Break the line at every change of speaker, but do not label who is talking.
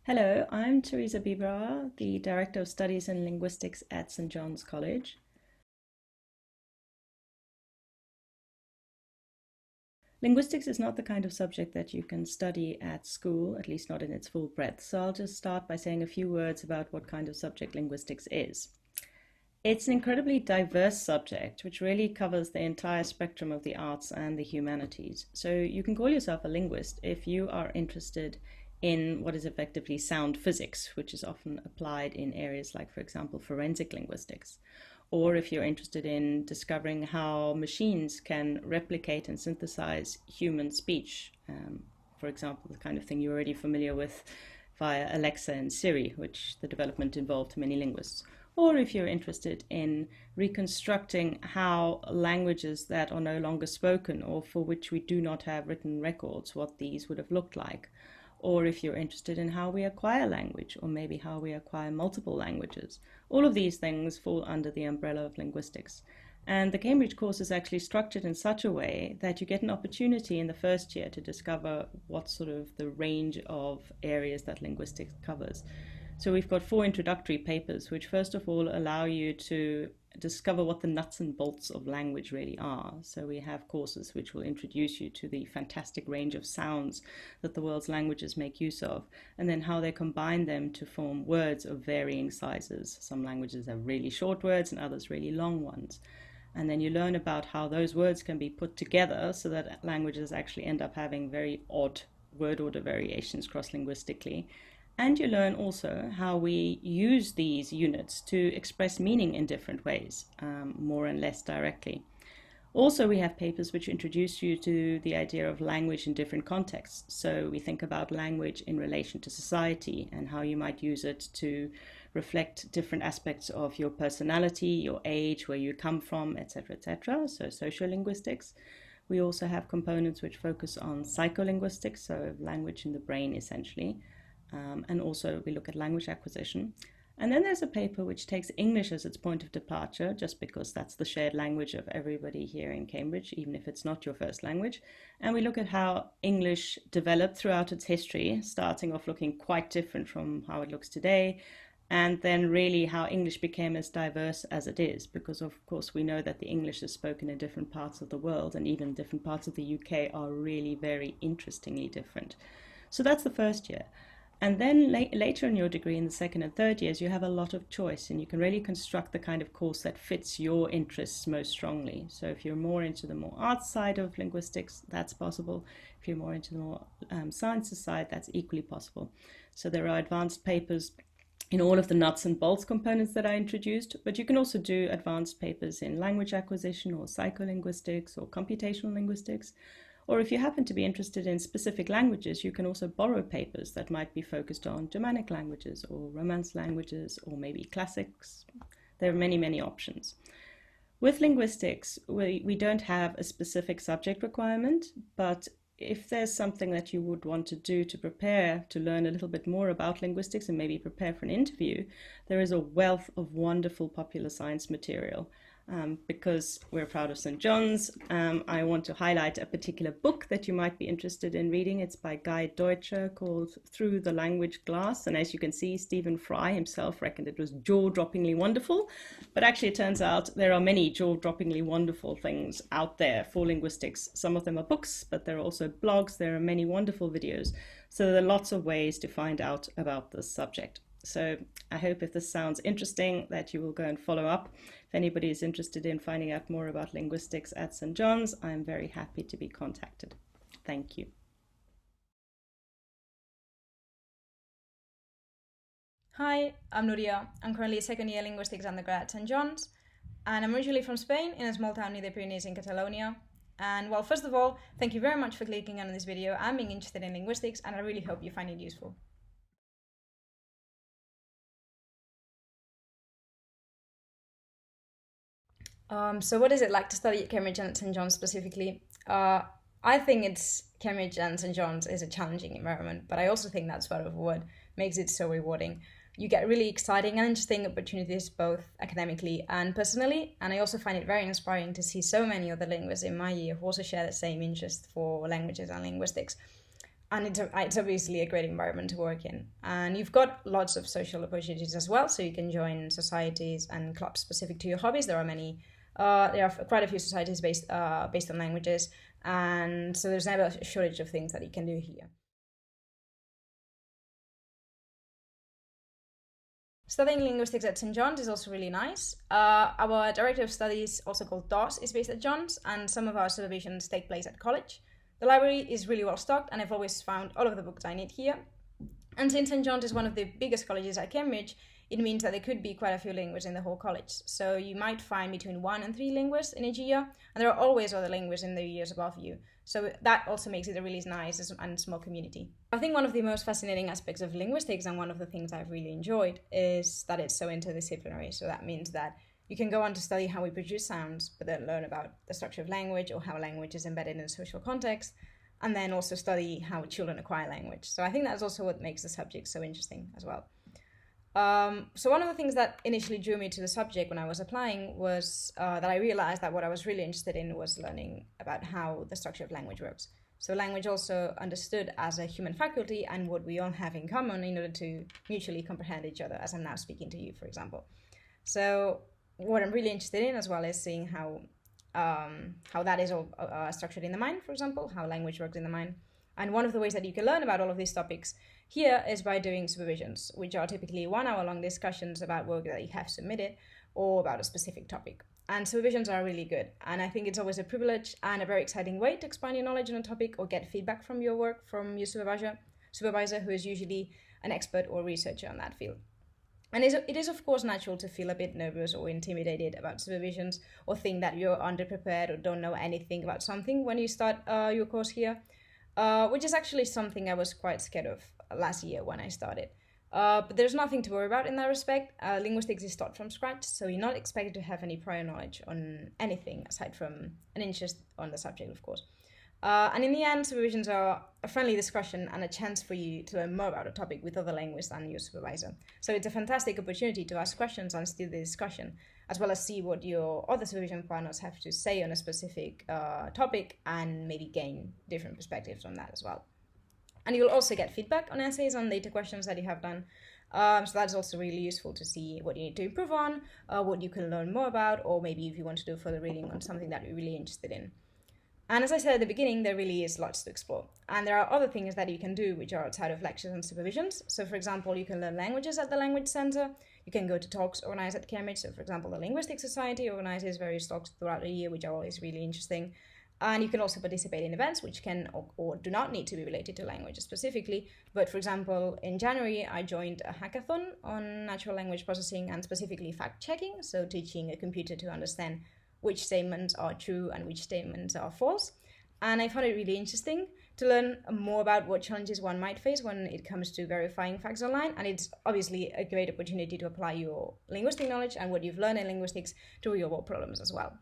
Hello, I'm Theresa Biberauer, the Director of Studies in Linguistics at St. John's College. Linguistics is not the kind of subject that you can study at school, at least not in its full breadth, so I'll just start by saying a few words about what kind of subject linguistics is. It's an incredibly diverse subject which really covers the entire spectrum of the arts and the humanities. So you can call yourself a linguist if you are interested in what is effectively sound physics, which is often applied in areas like, for example, forensic linguistics. Or if you're interested in discovering how machines can replicate and synthesize human speech, for example, the kind of thing you're already familiar with via Alexa and Siri, which the development involved many linguists. Or if you're interested in reconstructing how languages that are no longer spoken or for which we do not have written records, what these would have looked like. Or if you're interested in how we acquire language, or maybe how we acquire multiple languages. All of these things fall under the umbrella of linguistics. And the Cambridge course is actually structured in such a way that you get an opportunity in the first year to discover what sort of the range of areas that linguistics covers. So we've got 4 introductory papers, which first of all allow you to discover what the nuts and bolts of language really are. So we have courses which will introduce you to the fantastic range of sounds that the world's languages make use of, and then how they combine them to form words of varying sizes. Some languages have really short words and others really long ones. And then you learn about how those words can be put together so that languages actually end up having very odd word order variations cross-linguistically. And you learn also how we use these units to express meaning in different ways, more and less directly. Also, we have papers which introduce you to the idea of language in different contexts. So we think about language in relation to society and how you might use it to reflect different aspects of your personality, your age, where you come from, etc., etc. So sociolinguistics. We also have components which focus on psycholinguistics, so language in the brain essentially. And also we look at language acquisition. And then there's a paper which takes English as its point of departure, just because that's the shared language of everybody here in Cambridge, even if it's not your first language. And we look at how English developed throughout its history, starting off looking quite different from how it looks today, and then really how English became as diverse as it is, because of course we know that the English is spoken in different parts of the world, and even different parts of the UK are really very interestingly different. So that's the first year. And then later in your degree, in the second and third years, you have a lot of choice and you can really construct the kind of course that fits your interests most strongly. So if you're more into the more arts side of linguistics, that's possible. If you're more into the more sciences side, that's equally possible. So there are advanced papers in all of the nuts and bolts components that I introduced, but you can also do advanced papers in language acquisition or psycholinguistics or computational linguistics. Or if you happen to be interested in specific languages, you can also borrow papers that might be focused on Germanic languages or Romance languages or maybe classics. There are many, many options. With linguistics, we don't have a specific subject requirement, but if there's something that you would want to do to prepare to learn a little bit more about linguistics and maybe prepare for an interview, there is a wealth of wonderful popular science material. Because we're proud of St. John's, I want to highlight a particular book that you might be interested in reading. It's by Guy Deutscher, called Through the Language Glass. And as you can see, Stephen Fry himself reckoned it was jaw-droppingly wonderful. But actually, it turns out there are many jaw-droppingly wonderful things out there for linguistics. Some of them are books, but there are also blogs. There are many wonderful videos. So there are lots of ways to find out about this subject. So I hope if this sounds interesting that you will go and follow up. If anybody is interested in finding out more about linguistics at St. John's, I'm very happy to be contacted. Thank you.
Hi, I'm Nuria. I'm currently a second year linguistics undergrad at St. John's, and I'm originally from Spain, in a small town near the Pyrenees in Catalonia. And well, first of all, thank you very much for clicking on this video and being interested in linguistics, and I really hope you find it useful. So what is it like to study at Cambridge and at St. John's specifically? I think Cambridge and St. John's is a challenging environment, but I also think that's part of what makes it so rewarding. You get really exciting and interesting opportunities both academically and personally, and I also find it very inspiring to see so many other linguists in my year who also share the same interest for languages and linguistics. and it's obviously a great environment to work in. And you've got lots of social opportunities as well, so you can join societies and clubs specific to your hobbies. There are quite a few societies based on languages, and so there's never a shortage of things that you can do here. Studying linguistics at St. John's is also really nice. Our Director of Studies, also called DOS, is based at John's, and some of our supervisions take place at college. The library is really well stocked, and I've always found all of the books I need here. And since St. John's is one of the biggest colleges at Cambridge, it means that there could be quite a few linguists in the whole college. So you might find between 1 and 3 linguists in each year, and there are always other linguists in the years above you. So that also makes it a really nice and small community. I think one of the most fascinating aspects of linguistics, and one of the things I've really enjoyed, is that it's so interdisciplinary. So that means that you can go on to study how we produce sounds, but then learn about the structure of language or how language is embedded in a social context, and then also study how children acquire language. So I think that's also what makes the subject so interesting as well. So one of the things that initially drew me to the subject when I was applying was that I realized that what I was really interested in was learning about how the structure of language works. So language also understood as a human faculty and what we all have in common in order to mutually comprehend each other, as I'm now speaking to you, for example. So what I'm really interested in as well is seeing how that is all structured in the mind, for example, how language works in the mind. And one of the ways that you can learn about all of these topics here is by doing supervisions, which are typically 1 hour long discussions about work that you have submitted or about a specific topic. And supervisions are really good. And I think it's always a privilege and a very exciting way to expand your knowledge on a topic or get feedback from your work from your supervisor who is usually an expert or researcher on that field. And it is, of course, natural to feel a bit nervous or intimidated about supervisions or think that you're underprepared or don't know anything about something when you start your course here, which is actually something I was quite scared of last year when I started. But there's nothing to worry about in that respect. Linguistics is taught from scratch, so you're not expected to have any prior knowledge on anything aside from an interest on the subject, of course. And in the end, supervisions are a friendly discussion and a chance for you to learn more about a topic with other linguists and your supervisor. So it's a fantastic opportunity to ask questions and steer the discussion, as well as see what your other supervision partners have to say on a specific topic and maybe gain different perspectives on that as well. And you'll also get feedback on essays and later questions that you have done. So that's also really useful to see what you need to improve on, what you can learn more about, or maybe if you want to do further reading on something that you're really interested in. And as I said at the beginning, there really is lots to explore. And there are other things that you can do which are outside of lectures and supervisions. So for example, you can learn languages at the Language Centre. You can go to talks organized at Cambridge. So for example, the Linguistics Society organizes various talks throughout the year, which are always really interesting. And you can also participate in events which can or do not need to be related to language specifically. But for example, in January, I joined a hackathon on natural language processing and specifically fact-checking, so teaching a computer to understand which statements are true and which statements are false. And I found it really interesting to learn more about what challenges one might face when it comes to verifying facts online. And it's obviously a great opportunity to apply your linguistic knowledge and what you've learned in linguistics to real-world problems as well.